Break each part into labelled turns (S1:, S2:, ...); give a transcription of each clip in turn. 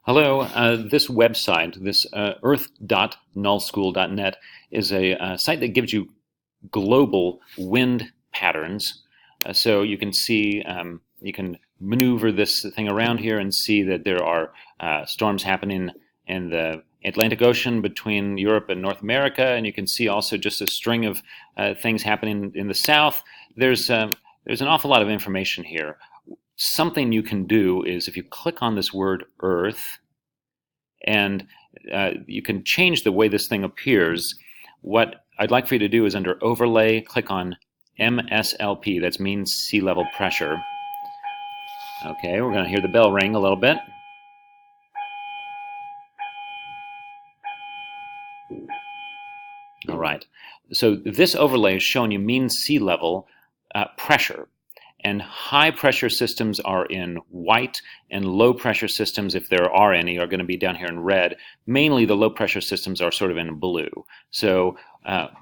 S1: Hello, this website, this earth.nullschool.net, is a site that gives you global wind patterns. So you can see, you can maneuver this thing around here and see that there are storms happening in the Atlantic Ocean between Europe and North America, and you can see also just a string of things happening in the south. There's an awful lot of information here. Something you can do is if you click on this word Earth, and you can change the way this thing appears. What I'd like for you to do is under Overlay, click on MSLP, that means sea level pressure. Okay, we're going to hear the bell ring a little bit. All right, so this overlay is showing you mean sea level pressure. And high pressure systems are in white, and low pressure systems, if there are any, are going to be down here in red. Mainly the low pressure systems are sort of in blue. So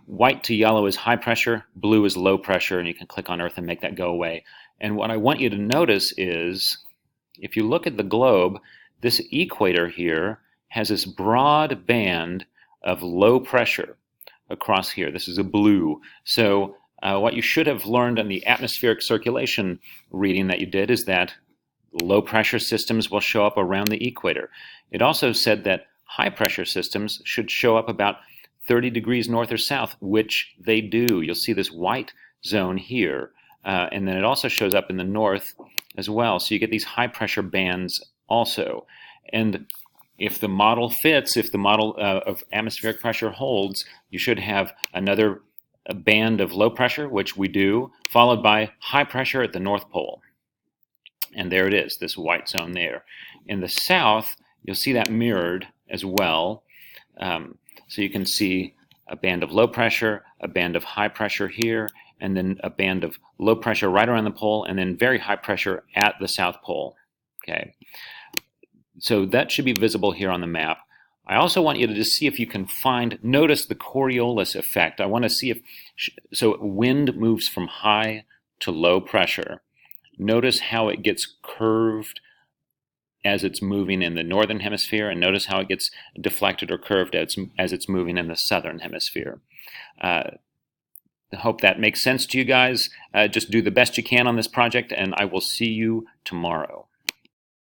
S1: white to yellow is high pressure, blue is low pressure, and you can click on Earth and make that go away. And what I want you to notice is, if you look at the globe, this equator here has this broad band of low pressure across here. This is a blue. So what you should have learned in the atmospheric circulation reading that you did is that low pressure systems will show up around the equator. It also said that high pressure systems should show up about 30 degrees north or south, which they do. You'll see this white zone here, and then it also shows up in the north as well. So you get these high pressure bands also. And if the model fits, if the model of atmospheric pressure holds, you should have another a band of low pressure, which we do, followed by high pressure at the North Pole. And there it is, this white zone there. In the south, you'll see that mirrored as well. So you can see a band of low pressure, a band of high pressure here, and then a band of low pressure right around the pole, and then very high pressure at the South Pole. Okay, so that should be visible here on the map. I also want you to just see if you can notice the Coriolis effect. I want to see if, so wind moves from high to low pressure. Notice how it gets curved as it's moving in the northern hemisphere, and notice how it gets deflected or curved as it's moving in the southern hemisphere. I hope that makes sense to you guys. Just do the best you can on this project, and I will see you tomorrow.